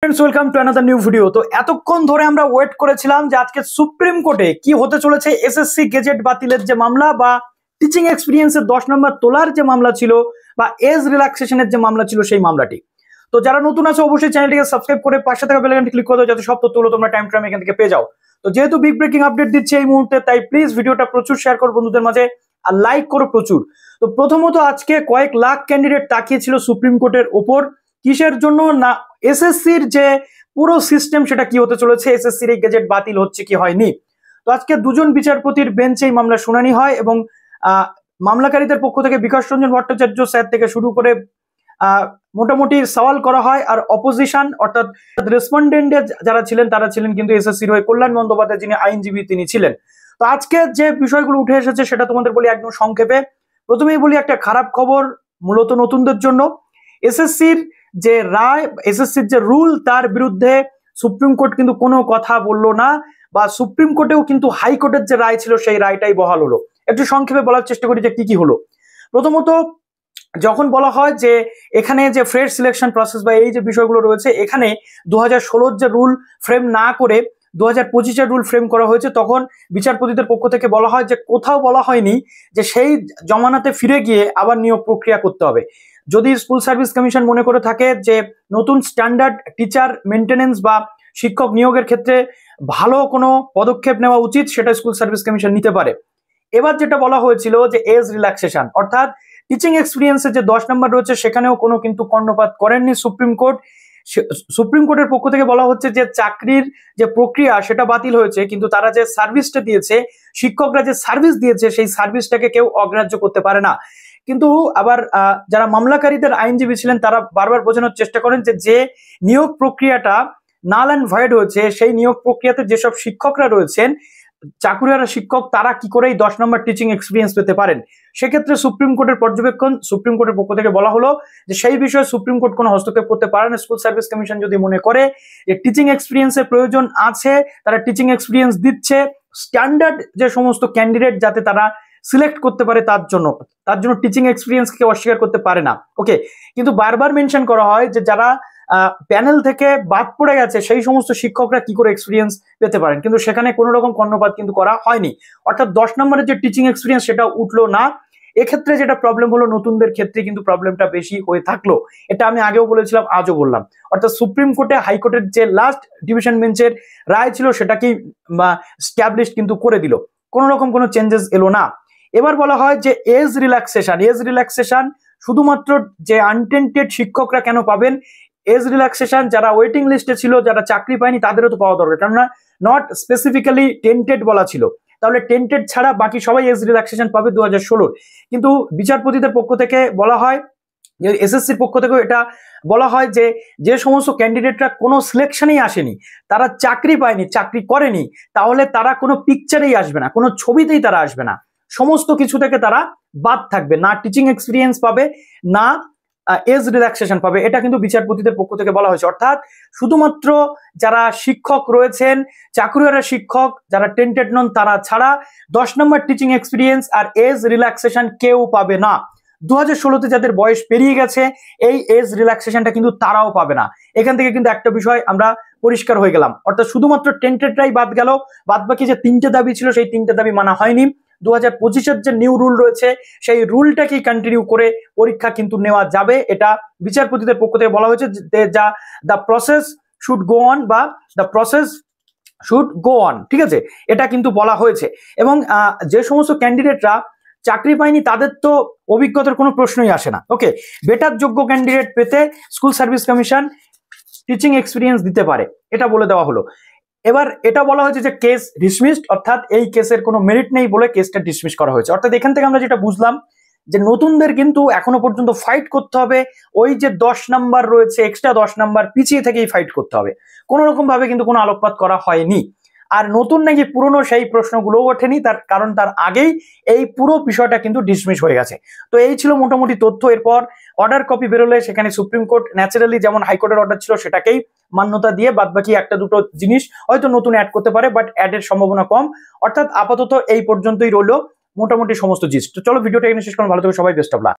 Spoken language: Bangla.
Friends welcome to another new video. तो এতক্ষণ ধরে আমরা ওয়েট করেছিলাম যে আজকে সুপ্রিম কোর্টে কি হতে চলেছে এসএসসি গেজেট বাতিলের যে মামলা বা টিচিং এক্সপেরিয়েন্সের 10 নম্বর তোলার যে মামলা ছিল বা এজ রিল্যাক্সেশনের যে মামলা ছিল সেই মামলাটি। তো যারা নতুন আছে অবশ্যই চ্যানেলটিকে সাবস্ক্রাইব করে পাশে থাকা বেল আইকনটি ক্লিক করে দাও যাতে সব তথ্যগুলো তোমরা টাইম টাইম এখান থেকে পেয়ে যাও। তো যেহেতু বিগ ব্রেকিং আপডেট দিচ্ছে এই মুহূর্তে তাই প্লিজ ভিডিওটা প্রচুর শেয়ার করো বন্ধুদের মাঝে আর লাইক করো প্রচুর। তো প্রথমত আজকে কয়েক লাখ ক্যান্ডিডেট তাকিয়েছিল সুপ্রিম কোর্টের ওপর কিসের জন্য না এসএসসির যে পুরো সিস্টেম সেটা কি হতে চলেছে, এসএসসির এই গেজেট বাতিল হচ্ছে কি হয়নি। তো আজকে দুজন বিচারপতির বেঞ্চে এই মামলা শুনানি হয় এবং মামলাকারীদের পক্ষ থেকে বিকাশ রঞ্জন ভট্টাচার্য স্যার থেকে শুরু করে মোটামুটি সওয়াল করা হয় আর অপোজিশন অর্থাৎ রেসপন্ডেন্ট যারা ছিলেন তারা ছিলেন কিন্তু এসএসসির হয়ে কল্যাণ বন্দ্যোপাধ্যায় যিনি আইনজীবী তিনি ছিলেন। তো আজকে যে বিষয়গুলো উঠে এসেছে সেটা তোমাদের বলি একদম সংক্ষেপে। প্রথমেই বলি একটা খারাপ খবর মূলত নতুনদের জন্য। এসএসসির যে রায়, এসএসসির যে রুল তার বিরুদ্ধে সুপ্রিম কোর্ট কিন্তু কোনো কথা বললো না বা সুপ্রিম কোর্টেও কিন্তু হাইকোর্টের যে রায় ছিল সেই রায়টাই বহাল হলো। একটু সংক্ষেপে বলার চেষ্টা করি যে কি হলো। প্রথমত যখন বলা হয় যে এখানে যে ফ্রেশ সিলেকশন প্রসেস বা এই যে বিষয়গুলো রয়েছে এখানে 2016 যে রুল ফ্রেম না করে 2025 রুল ফ্রেম করা হয়েছে, তখন বিচারপতিদের পক্ষ থেকে বলা হয় যে কোথাও বলা হয়নি যে সেই জমানাতে ফিরে গিয়ে আবার নিয়োগ প্রক্রিয়া করতে হবে। যদি স্কুল সার্ভিস কমিশন মনে করে থাকে যে নতুন স্ট্যান্ডার্ড টিচার মেনটেনেন্স বা শিক্ষক নিয়োগের ক্ষেত্রে ভালো কোনো পদক্ষেপ নেওয়া উচিত সেটা স্কুল সার্ভিস কমিশন নিতে পারে। এবার যেটা বলা হয়েছিল যে এজ রিল্যাক্সেশন অর্থাৎ টিচিং এক্সপিরিয়েন্সের যে 10 নম্বর রয়েছে সেখানেও কোনো কিন্তু কর্ণপাত করেননি সুপ্রিম কোর্ট। সুপ্রিম কোর্টের পক্ষ থেকে বলা হচ্ছে যে চাকরির যে প্রক্রিয়া সেটা বাতিল হয়েছে কিন্তু তারা যে সার্ভিসটা দিয়েছে, শিক্ষকরা যে সার্ভিস দিয়েছে সেই সার্ভিসটাকে কেউ অগ্রাহ্য করতে পারে না। কিন্তু আবার যারা মামলাকারীদের আইনজীবী ছিলেন তারা বারবার বোঝানোর চেষ্টা করেন যে নিয়োগ প্রক্রিয়াটা নাল অ্যান্ড ভয়েড হয়েছে সেই নিয়োগ প্রক্রিয়াতে যেসব শিক্ষকরা রয়েছেন চাকুরিয়ারা শিক্ষক তারা কি করে এই 10 নম্বর টিচিং এক্সপিরিয়েন্স পেতে পারেন। সেক্ষেত্রে সুপ্রিম কোর্টের পর্যবেক্ষণ, সুপ্রিম কোর্টের পক্ষ থেকে বলা হলো যে সেই বিষয়ে সুপ্রিম কোর্ট কোনো হস্তক্ষেপ করতে পারে না। স্কুল সার্ভিস কমিশন যদি মনে করে যে টিচিং এক্সপিরিয়েন্সের প্রয়োজন আছে, তারা টিচিং এক্সপিরিয়েন্স দিচ্ছে স্ট্যান্ডার্ড যে সমস্ত ক্যান্ডিডেট যাতে তারা সিলেক্ট করতে পারে তার জন্য টিচিং এক্সপিরিয়েন্সকে অস্বীকার করতে পারে না। ওকে, কিন্তু বারবার মেনশন করা হয় যে যারা প্যানেল থেকে বাদ পড়ে গেছে সেই সমস্ত শিক্ষকরা কি করে এক্সপিরিয়েন্স পেতে পারেন, কিন্তু সেখানে কোনো রকম কর্ণপাত কিন্তু করা হয়নি। অর্থাৎ 10 নম্বরের যে টিচিং এক্সপিরিয়েন্স সেটা উঠলো না। এক্ষেত্রে যেটা প্রবলেম হলো নতুনদের ক্ষেত্রে কিন্তু প্রবলেমটা বেশি হয়ে থাকলো। এটা আমি আগেও বলেছিলাম আজও বললাম। অর্থাৎ সুপ্রিম কোর্টে হাইকোর্টের যে লাস্ট ডিভিশন বেঞ্চের রায় ছিল সেটাকেই স্ট্যাবলিশ কিন্তু করে দিল, কোনো রকম কোনো চেঞ্জেস এলো না। এবার বলা হয় যে এজ রিল্যাক্সেশন শুধুমাত্র যে আনটেন্টেড শিক্ষকরা কেন পাবেন, এজ রিল্যাক্সেশন যারা ওয়েটিং লিস্টে ছিল যারা চাকরি পায়নি তাদেরও তো পাওয়া দরকার, কেননা নট স্পেসিফিক্যালি টেন্টেড বলা ছিল, তাহলে টেন্টেড ছাড়া বাকি সবাই এজ রিল্যাক্সেশন পাবে 2016। কিন্তু বিচারপতিদের পক্ষ থেকে বলা হয় যে এসএসসির পক্ষ থেকে এটা বলা হয় যে সমস্ত ক্যান্ডিডেটরা কোনো সিলেকশনেই আসেনি, তারা চাকরি পায়নি, চাকরি করেনি, তাহলে তারা কোনো পিকচারেই আসবে না, কোনো ছবিতেই তারা আসবে না, সমস্ত কিছু থেকে তারা বাদ থাকবে, না টিচিং এক্সপিরিয়েন্স পাবে না এজ রিল্যাক্সেশন পাবে। এটা কিন্তু বিচারপতিদের পক্ষ থেকে বলা হয়েছে। অর্থাৎ শুধুমাত্র যারা শিক্ষক রয়েছেন চাকুরিয়ারা শিক্ষক যারা টেন্টেড নন তারা ছাড়া 10 নম্বর টিচিং এক্সপিরিয়েন্স আর এজ রিল্যাক্সেশন কেউ পাবে না। 2016তে যাদের বয়স পেরিয়ে গেছে এই এজ রিল্যাক্সেশনটা কিন্তু তারাও পাবে না। এখান থেকে কিন্তু একটা বিষয় আমরা পরিষ্কার হয়ে গেলাম, অর্থাৎ শুধুমাত্র টেন্টেডরাই বাদ গেল, বাদ বাকি যে 3টে দাবি ছিল সেই 3টে দাবি মানা হয়নি। 2025 যে নিউ রুল রয়েছে সেই রুলটাকেই কন্টিনিউ করে পরীক্ষা কিন্তু নেওয়া যাবে, এটা বিচারপতিদের পক্ষ থেকে বলা হয়েছে যা the process should go on বা the process should go on, ঠিক আছে, এটা কিন্তু বলা হয়েছে। এবং যে সমস্ত ক্যান্ডিডেটরা চাকরি পায়নি তাদের তো অভিজ্ঞতার কোনো প্রশ্নই আসে না। ওকে, বেটার যোগ্য ক্যান্ডিডেট পেতে school service commission teaching experience দিতে পারে, এটা বলে দেওয়া হলো। এবার এটা বলা হয়েছে যে কেস ডিসমিসড, অর্থাৎ এই কেসের কোনো মেরিট নেই বলে কেসটা ডিসমিস করা হয়েছে। অর্থাৎ এখান থেকে আমরা যেটা বুঝলাম যে নতুনদের কিন্তু এখনো পর্যন্ত ফাইট করতে হবে, ওই যে 10 নাম্বার রয়েছে এক্সট্রা 10 নাম্বার পিছিয়ে থেকেই ফাইট করতে হবে, কোনো রকম ভাবে কিন্তু কোনো আলোকপাত করা হয়নি। আর নতুন নাকি পুরনো সেই প্রশ্নগুলো ওঠেনি, তার কারণ তার আগেই এই পুরো বিষয়টা কিন্তু ডিসমিস হয়ে গেছে। তো এই ছিল মোটামুটি তথ্য। এরপর অর্ডার কপি বেরোলে সেখানে সুপ্রিম কোর্ট ন্যাচারালি যেমন হাইকোর্টের অর্ডার ছিল সেটাকেই মান্যতা দিয়ে বাদবাকি একটা দুটো জিনিস হয়তো নতুন অ্যাড করতে পারে, বাট অ্যাডের সম্ভাবনা কম। অর্থাৎ আপাতত এই পর্যন্তই রইল মোটামুটি সমস্ত জিনিস। তো চলো ভিডিওটা এখানে শেষ করুন, ভালো থেকো সবাই, বেস্ট অফ লাক।